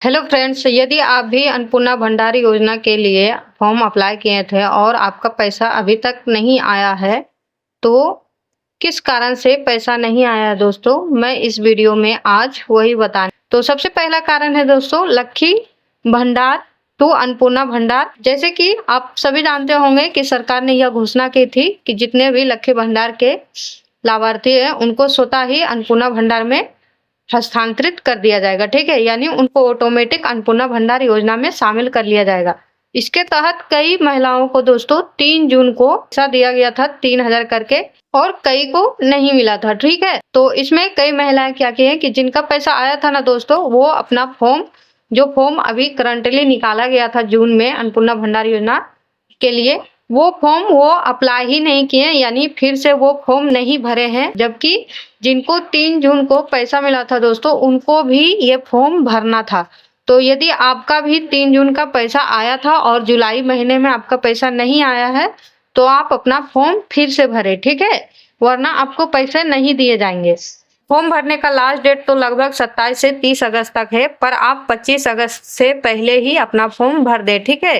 Hello friends, यदि आप भी अन्नपूर्णा भंडार योजना के लिए फॉर्म अप्लाई किए थे और आपका पैसा अभी तक नहीं आया है, तो किस कारण से पैसा नहीं आया है दोस्तों, मैं इस वीडियो में आज वही बताने। तो सबसे पहला कारण है दोस्तों लक्की भंडार टू अन्नपूर्णा भंडार। जैसे कि आप सभी जानते होंगे कि सरकार ने यह घोषणा की थी कि जितने भी लक्की भंडार के लाभार्थी हैं उनको स्वतः ही अन्नपूर्णा भंडार में हस्तांतरित कर दिया जाएगा। ठीक है, यानी उनको ऑटोमेटिक अन्नपूर्णा भंडार योजना में शामिल कर लिया जाएगा। इसके तहत कई महिलाओं को दोस्तों 3 जून को पैसा दिया गया था 3000 करके, और कई को नहीं मिला था। ठीक है, तो इसमें कई महिलाएं क्या की है कि जिनका पैसा आया था ना दोस्तों, वो अपना फॉर्म अभी करंटली निकाला गया था जून में अन्नपूर्णा भंडार योजना के लिए, वो अप्लाई ही नहीं किए, यानी फिर से वो फॉर्म नहीं भरे हैं। जबकि जिनको 3 जून को पैसा मिला था दोस्तों, उनको भी ये फॉर्म भरना था। तो यदि आपका भी 3 जून का पैसा आया था और जुलाई महीने में आपका पैसा नहीं आया है, तो आप अपना फॉर्म फिर से भरें। ठीक है, वरना आपको पैसे नहीं दिए जाएंगे। फॉर्म भरने का लास्ट डेट तो लगभग 27 से 30 अगस्त तक है, पर आप 25 अगस्त से पहले ही अपना फॉर्म भर दें। ठीक है,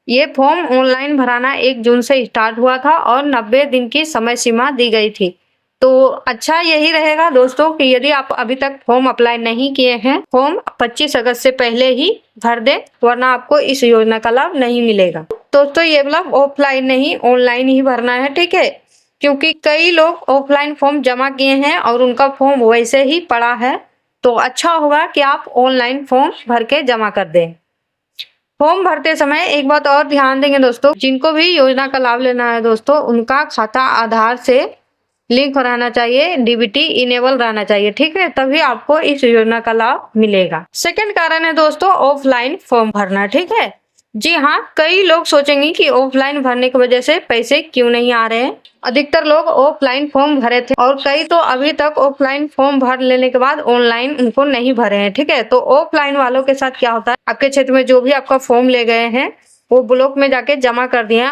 ये फॉर्म ऑनलाइन भराना 1 जून से स्टार्ट हुआ था और 90 दिन की समय सीमा दी गई थी। तो अच्छा यही रहेगा दोस्तों कि यदि आप अभी तक फॉर्म अप्लाई नहीं किए हैं, फॉर्म 25 अगस्त से पहले ही भर दें, वरना आपको इस योजना का लाभ नहीं मिलेगा। दोस्तों ये लाभ ऑफलाइन नहीं ऑनलाइन ही भरना है। ठीक है, क्योंकि कई लोग ऑफलाइन फॉर्म जमा किए हैं और उनका फॉर्म वैसे ही पड़ा है, तो अच्छा होगा कि आप ऑनलाइन फॉर्म भर के जमा कर दें। फॉर्म भरते समय एक बात और ध्यान देंगे दोस्तों, जिनको भी योजना का लाभ लेना है दोस्तों, उनका खाता आधार से लिंक रहना चाहिए, डीबीटी इनेबल रहना चाहिए। ठीक है, तभी आपको इस योजना का लाभ मिलेगा। सेकंड कारण है दोस्तों ऑफलाइन फॉर्म भरना। ठीक है, जी हाँ, कई लोग सोचेंगे कि ऑफलाइन भरने की वजह से पैसे क्यों नहीं आ रहे हैं। अधिकतर लोग ऑफलाइन फॉर्म भरे थे और कई तो अभी तक ऑफलाइन फॉर्म भर लेने के बाद ऑनलाइन उनको नहीं भरे हैं। ठीक है, तो ऑफलाइन वालों के साथ क्या होता है, आपके क्षेत्र में जो भी आपका फॉर्म ले गए हैं वो ब्लॉक में जाके जमा कर दिए।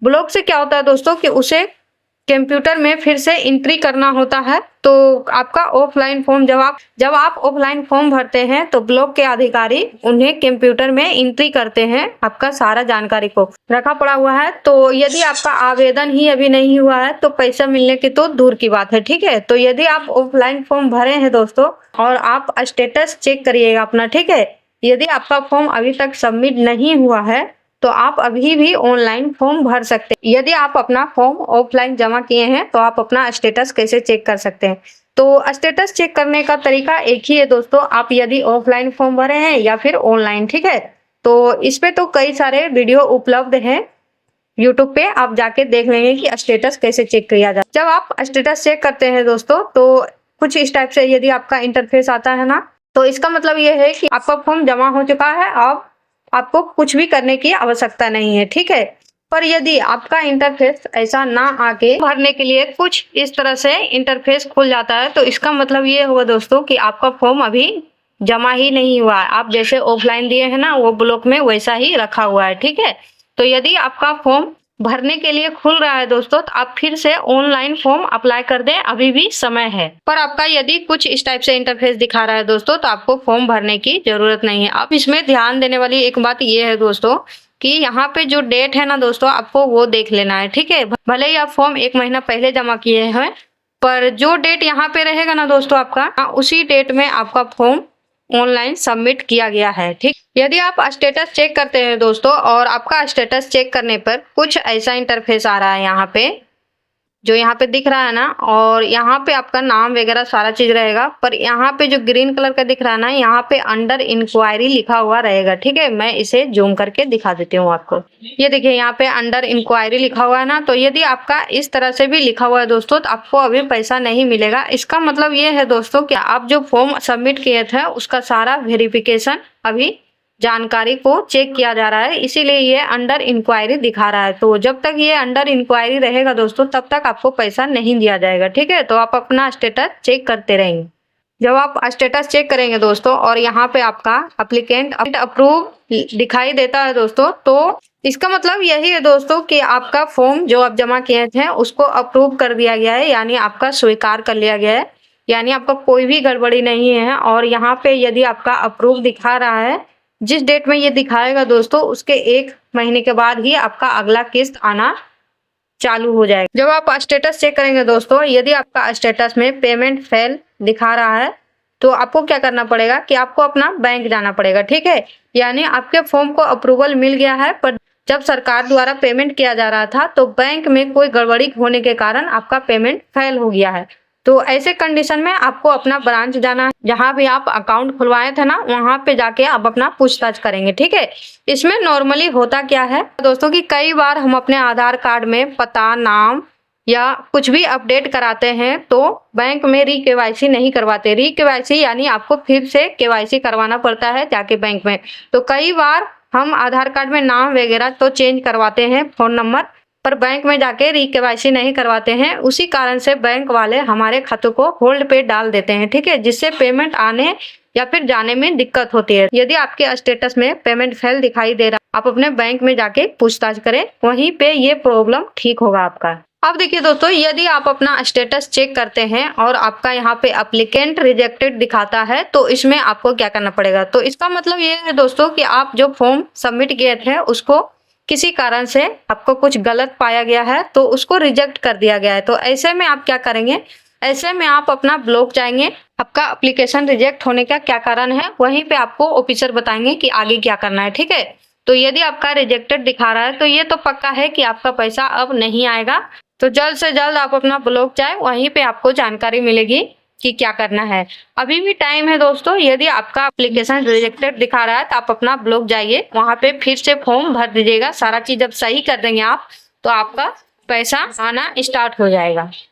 ब्लॉक से क्या होता है दोस्तों कि उसे कंप्यूटर में फिर से एंट्री करना होता है। तो आपका ऑफलाइन फॉर्म जब आप ऑफलाइन फॉर्म भरते हैं तो ब्लॉक के अधिकारी उन्हें कंप्यूटर में एंट्री करते हैं, आपका सारा जानकारी को रखा पड़ा हुआ है। तो यदि आपका आवेदन ही अभी नहीं हुआ है तो पैसा मिलने की तो दूर की बात है। ठीक है, तो यदि आप ऑफलाइन फॉर्म भरे हैं दोस्तों और आप स्टेटस चेक करिएगा अपना। ठीक है, यदि आपका फॉर्म अभी तक सबमिट नहीं हुआ है तो आप अभी भी ऑनलाइन फॉर्म भर सकते हैं। यदि आप अपना फॉर्म ऑफलाइन जमा किए हैं तो आप अपना स्टेटस कैसे चेक कर सकते हैं। तो स्टेटस चेक करने का तरीका एक ही है दोस्तों, आप यदि ऑफलाइन फॉर्म भरे हैं या फिर ऑनलाइन। ठीक है, तो इस पे तो कई सारे वीडियो उपलब्ध हैं यूट्यूब पे, आप जाके देख लेंगे कि स्टेटस कैसे चेक किया जाए। जब आप स्टेटस चेक करते हैं दोस्तों तो कुछ इस टाइप से यदि आपका इंटरफेस आता है ना, तो इसका मतलब ये है कि आपका फॉर्म जमा हो चुका है, अब आपको कुछ भी करने की आवश्यकता नहीं है। ठीक है, पर यदि आपका इंटरफेस ऐसा ना आके भरने के लिए कुछ इस तरह से इंटरफेस खुल जाता है, तो इसका मतलब ये होगा दोस्तों कि आपका फॉर्म अभी जमा ही नहीं हुआ है। आप जैसे ऑफलाइन दिए हैं ना, वो ब्लॉक में वैसा ही रखा हुआ है। ठीक है, तो यदि आपका फॉर्म भरने के लिए खुल रहा है दोस्तों, तो आप फिर से ऑनलाइन फॉर्म अप्लाई कर दें, अभी भी समय है। पर आपका यदि कुछ इस टाइप से इंटरफेस दिखा रहा है दोस्तों, तो आपको फॉर्म भरने की जरूरत नहीं है। अब इसमें ध्यान देने वाली एक बात ये है दोस्तों कि यहाँ पे जो डेट है ना दोस्तों, आपको वो देख लेना है। ठीक है, भले ही आप फॉर्म 1 महीना पहले जमा किए हैं, पर जो डेट यहाँ पे रहेगा ना दोस्तों आपका, उसी डेट में आपका फॉर्म ऑनलाइन सबमिट किया गया है। ठीक, यदि आप स्टेटस चेक करते हैं दोस्तों और आपका स्टेटस चेक करने पर कुछ ऐसा इंटरफेस आ रहा है, यहाँ पे जो यहाँ पे दिख रहा है ना, और यहाँ पे आपका नाम वगैरह सारा चीज रहेगा, पर यहाँ पे जो ग्रीन कलर का दिख रहा है ना, यहाँ पे अंडर इंक्वायरी लिखा हुआ रहेगा। ठीक है, मैं इसे जूम करके दिखा देती हूँ आपको। ये देखिए यहाँ पे अंडर इंक्वायरी लिखा हुआ है ना, तो यदि आपका इस तरह से भी लिखा हुआ है दोस्तों, तो आपको अभी पैसा नहीं मिलेगा। इसका मतलब ये है दोस्तों कि आप जो फॉर्म सबमिट किए थे उसका सारा वेरिफिकेशन अभी जानकारी को चेक किया जा रहा है, इसीलिए ये अंडर इंक्वायरी दिखा रहा है। तो जब तक ये अंडर इंक्वायरी रहेगा दोस्तों, तब तक आपको पैसा नहीं दिया जाएगा। ठीक है, तो आप अपना स्टेटस चेक करते रहेंगे। जब आप स्टेटस चेक करेंगे दोस्तों और यहाँ पे आपका एप्लीकेंट अप्रूव दिखाई देता है दोस्तों, तो इसका मतलब यही है दोस्तों कि आपका फॉर्म जो आप जमा किए थे उसको अप्रूव कर दिया गया है, यानी आपका स्वीकार कर लिया गया है। यानी आपका कोई भी गड़बड़ी नहीं है। और यहाँ पे यदि आपका अप्रूव दिखा रहा है, जिस डेट में ये दिखाएगा दोस्तों उसके 1 महीने के बाद ही आपका अगला किस्त आना चालू हो जाएगा। जब आप स्टेटस चेक करेंगे दोस्तों, यदि आपका स्टेटस में पेमेंट फेल दिखा रहा है तो आपको क्या करना पड़ेगा कि आपको अपना बैंक जाना पड़ेगा, ठीक है। यानी आपके फॉर्म को अप्रूवल मिल गया है, पर जब सरकार द्वारा पेमेंट किया जा रहा था तो बैंक में कोई गड़बड़ी होने के कारण आपका पेमेंट फेल हो गया है। तो ऐसे कंडीशन में आपको अपना ब्रांच जाना है, जहाँ भी आप अकाउंट खुलवाए थे ना वहाँ पे जाके आप अपना पूछताछ करेंगे, ठीक है। इसमें नॉर्मली होता क्या है दोस्तों कि कई बार हम अपने आधार कार्ड में पता, नाम या कुछ भी अपडेट कराते हैं तो बैंक में री केवाईसी नहीं करवाते। री केवाईसी यानी आपको फिर से केवाईसी करवाना पड़ता है जाके बैंक में। तो कई बार हम आधार कार्ड में नाम वगैरह तो चेंज करवाते हैं, फोन नंबर, पर बैंक में जाके री केवाईसी नहीं करवाते हैं। उसी कारण से बैंक वाले हमारे खातों को होल्ड पे डाल देते हैं, ठीक है, जिससे पेमेंट आने या फिर जाने में दिक्कत होती है। यदि आपके स्टेटस में पेमेंट फेल दिखाई दे रहा, आप अपने बैंक में जाके पूछताछ करें, वहीं पे ये प्रॉब्लम ठीक होगा आपका। अब देखिए दोस्तों, यदि आप अपना स्टेटस चेक करते हैं और आपका यहाँ पे एप्लीकेंट रिजेक्टेड दिखाता है तो इसमें आपको क्या करना पड़ेगा। तो इसका मतलब ये है दोस्तों कि आप जो फॉर्म सबमिट किए थे उसको किसी कारण से आपको कुछ गलत पाया गया है तो उसको रिजेक्ट कर दिया गया है। तो ऐसे में आप क्या करेंगे, ऐसे में आप अपना ब्लॉक जाएंगे, आपका एप्लीकेशन रिजेक्ट होने का क्या कारण है वहीं पे आपको ऑफिसर बताएंगे कि आगे क्या करना है, ठीक है। तो यदि आपका रिजेक्टेड दिखा रहा है तो ये तो पक्का है कि आपका पैसा अब नहीं आएगा। तो जल्द से जल्द आप अपना ब्लॉक जाए, वहीं पे आपको जानकारी मिलेगी कि क्या करना है। अभी भी टाइम है दोस्तों, यदि आपका एप्लीकेशन रिजेक्टेड दिखा रहा है तो आप अपना ब्लॉक जाइए, वहां पे फिर से फॉर्म भर दीजिएगा। सारा चीज जब सही कर देंगे आप तो आपका पैसा आना स्टार्ट हो जाएगा।